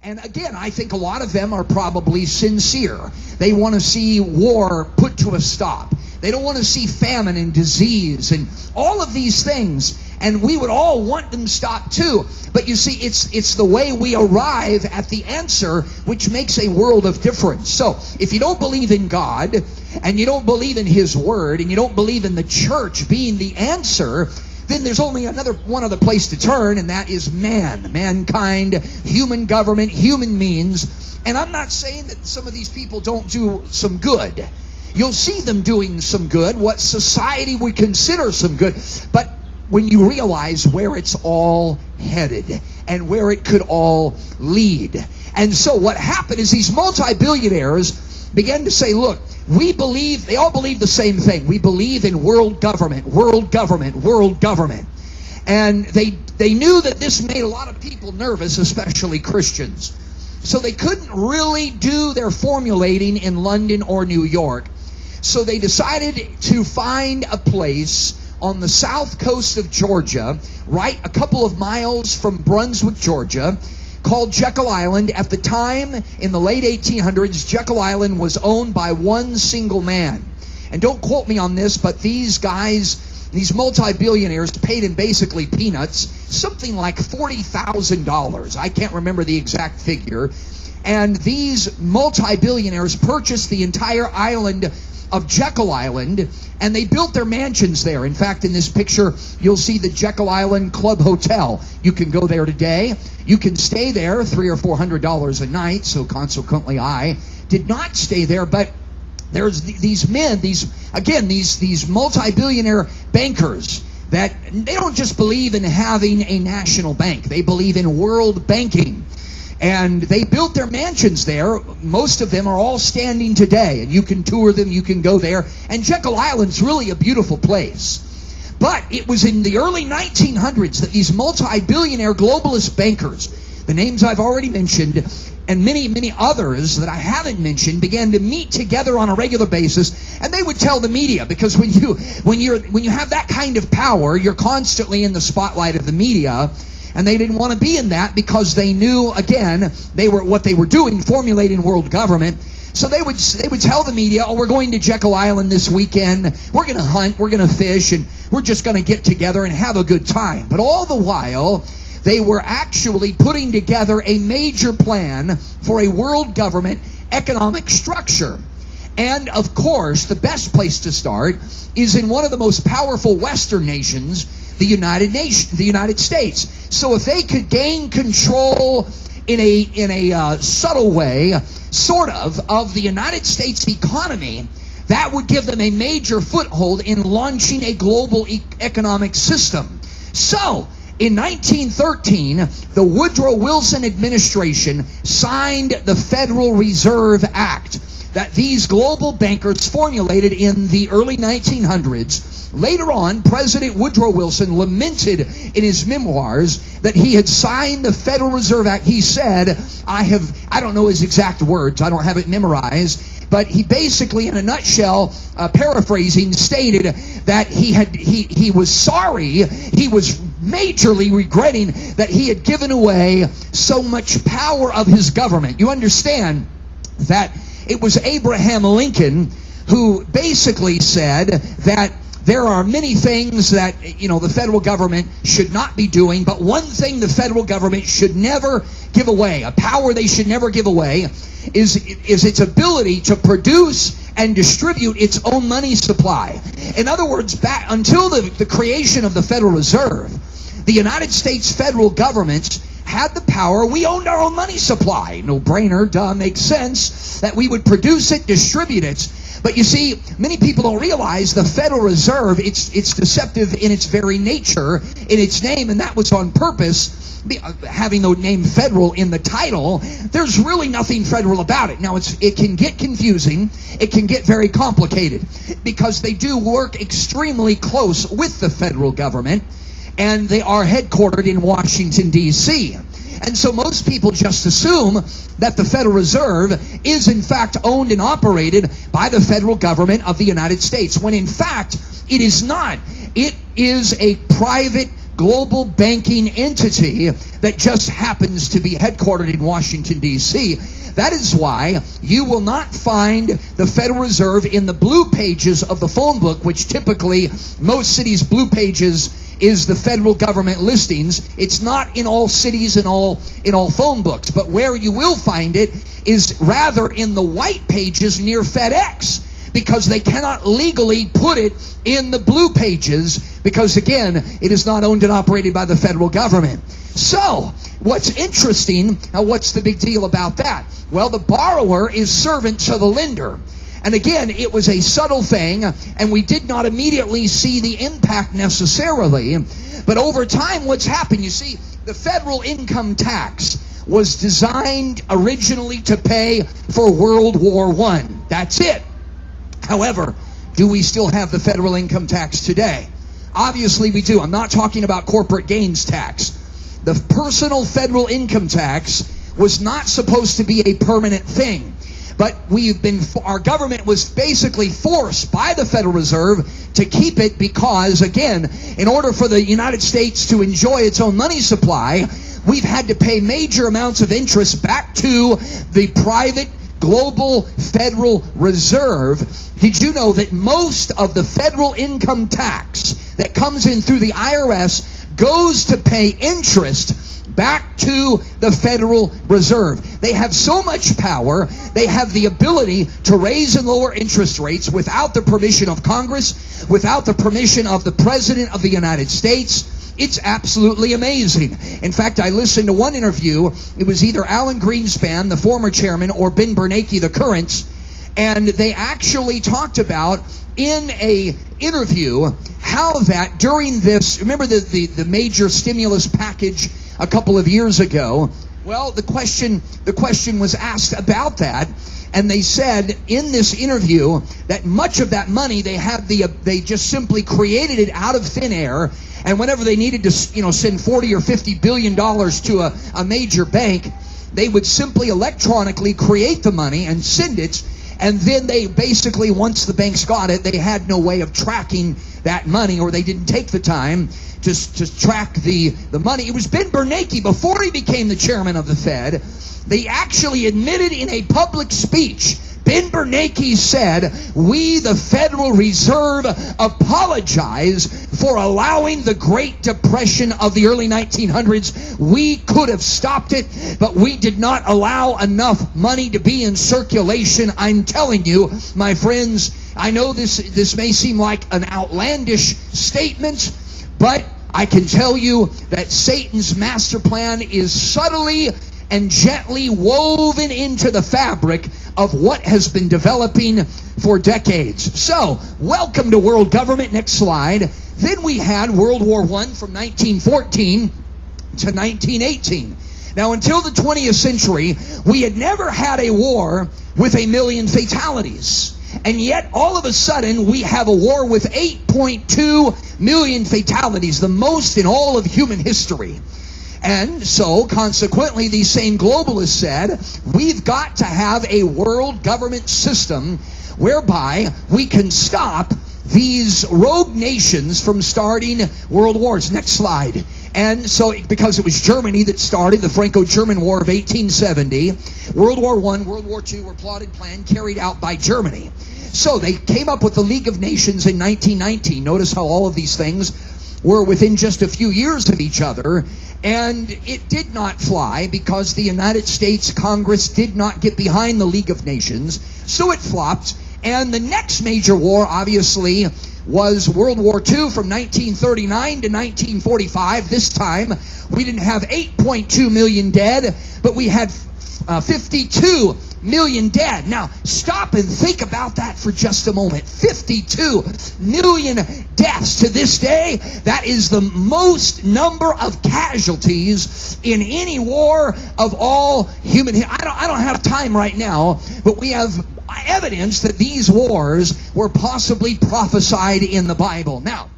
And again, I think a lot of them are probably sincere. They want to see war put to a stop. They don't want to see famine and disease and all of these things. And we would all want them stopped too. But you see, it's the way we arrive at the answer which makes a world of difference. So if you don't believe in God, and you don't believe in His Word, and you don't believe in the church being the answer, then there's only one other place to turn, and that is mankind, human government, human means. And I'm not saying that some of these people don't do some good. You'll see them doing some good, what society would consider some good. But when you realize where it's all headed and where it could all lead. And so what happened is these multi-billionaires began to say, look, they all believe the same thing. We believe in world government, world government, world government. And they knew that this made a lot of people nervous, especially Christians. So they couldn't really do their formulating in London or New York. So they decided to find a place on the south coast of Georgia, right a couple of miles from Brunswick, Georgia, called Jekyll Island. At the time, in the late 1800s, Jekyll Island was owned by one single man. And don't quote me on this, but these guys, these multi-billionaires, paid him basically peanuts, something like $40,000. I can't remember the exact figure. And these multi-billionaires purchased the entire island of Jekyll Island, and they built their mansions there. In fact, in this picture, you'll see the Jekyll Island Club Hotel. You can go there today. You can stay there, $300 or $400 a night, so consequently I did not stay there. But there's these men, these multi-billionaire bankers, that they don't just believe in having a national bank. They believe in world banking. And they built their mansions there. Most of them are all standing today, and you can tour them, you can go there. And Jekyll Island's really a beautiful place. But it was in the early 1900s that these multi-billionaire globalist bankers, the names I've already mentioned, and many, many others that I haven't mentioned, began to meet together on a regular basis, and they would tell the media, because when you have that kind of power, you're constantly in the spotlight of the media. And they didn't want to be in that because they knew, again, what they were doing, formulating world government. So they would tell the media, oh, we're going to Jekyll Island this weekend. We're going to hunt, we're going to fish, and we're just going to get together and have a good time. But all the while, they were actually putting together a major plan for a world government economic structure. And, of course, the best place to start is in one of the most powerful Western nations, the United States. So if they could gain control in a subtle way, sort of the United States economy, that would give them a major foothold in launching a global economic system. So in 1913, the Woodrow Wilson administration signed the Federal Reserve Act that these global bankers formulated in the early 1900s. Later on, President Woodrow Wilson lamented in his memoirs that he had signed the Federal Reserve Act. He said, I don't know his exact words, I don't have it memorized, but he basically, in a nutshell, paraphrasing, stated that he was sorry, he was majorly regretting that he had given away so much power of his government. You understand that it was Abraham Lincoln who basically said that there are many things that, the federal government should not be doing, but one thing the federal government should never give away, a power they should never give away, is its ability to produce and distribute its own money supply. In other words, back until the creation of the Federal Reserve, the United States federal government had the power. We owned our own money supply. No brainer, duh, makes sense that we would produce it, distribute it. But you see, many people don't realize the Federal Reserve, it's deceptive in its very nature, in its name, and that was on purpose, having the name federal in the title. There's really nothing federal about it. Now, it can get confusing, it can get very complicated, because they do work extremely close with the federal government, and they are headquartered in Washington, D.C., and so most people just assume that the Federal Reserve is in fact owned and operated by the federal government of the United States, when in fact it is not. It is a private global banking entity that just happens to be headquartered in Washington, D.C. That is why you will not find the Federal Reserve in the blue pages of the phone book, which typically most cities' blue pages is the federal government listings. It's not in all cities and all phone books, but where you will find it is rather in the white pages near FedEx, because they cannot legally put it in the blue pages because, again, it is not owned and operated by the federal government. So, what's interesting, now what's the big deal about that? Well, the borrower is servant to the lender. And again, it was a subtle thing, and we did not immediately see the impact necessarily. But over time, what's happened? You see, the federal income tax was designed originally to pay for World War I. That's it. However, do we still have the federal income tax today? Obviously we do. I'm not talking about corporate gains tax. The personal federal income tax was not supposed to be a permanent thing. But our government was basically forced by the Federal Reserve to keep it because, again, in order for the United States to enjoy its own money supply, we've had to pay major amounts of interest back to the private global Federal Reserve. Did you know that most of the federal income tax that comes in through the IRS goes to pay interest back to the Federal Reserve? They have so much power, they have the ability to raise and lower interest rates without the permission of Congress, without the permission of the President of the United States. It's absolutely amazing. In fact, I listened to one interview. It was either Alan Greenspan, the former chairman, or Ben Bernanke, the current, and they actually talked about in a interview how that during this, remember the major stimulus package a couple of years ago? Well, the question was asked about that, and they said in this interview that much of that money they just simply created it out of thin air, and whenever they needed to send 40 or 50 billion dollars to a major bank, they would simply electronically create the money and send it. And then they basically, once the banks got it, they had no way of tracking that money, or they didn't take the time to track the money. It was Ben Bernanke, before he became the chairman of the Fed, they actually admitted in a public speech, Ben Bernanke said, "We, the Federal Reserve, apologize for allowing the Great Depression of the early 1900s. We could have stopped it, but we did not allow enough money to be in circulation." I'm telling you, my friends, I know this may seem like an outlandish statement, but I can tell you that Satan's master plan is subtly and gently woven into the fabric of what has been developing for decades. So, welcome to world government. Next slide. Then we had World War I from 1914 to 1918. Now, until the 20th century, we had never had a war with 1 million fatalities. And yet, all of a sudden, we have a war with 8.2 million fatalities, the most in all of human history. And so, consequently, these same globalists said, we've got to have a world government system whereby we can stop these rogue nations from starting world wars. Next slide. And so, because it was Germany that started the Franco-German War of 1870, World War I, World War II were plotted, planned, carried out by Germany. So they came up with the League of Nations in 1919. Notice how all of these things were within just a few years of each other. And it did not fly because the United States Congress did not get behind the League of Nations. So it flopped. And the next major war, obviously, was World War II from 1939 to 1945. This time, we didn't have 8.2 million dead, but we had 52 million dead. Now, stop and think about that for just a moment. 52 million deaths to this day. That is the most number of casualties in any war of all human history. I don't have time right now, but we have evidence that these wars were possibly prophesied in the Bible. Now,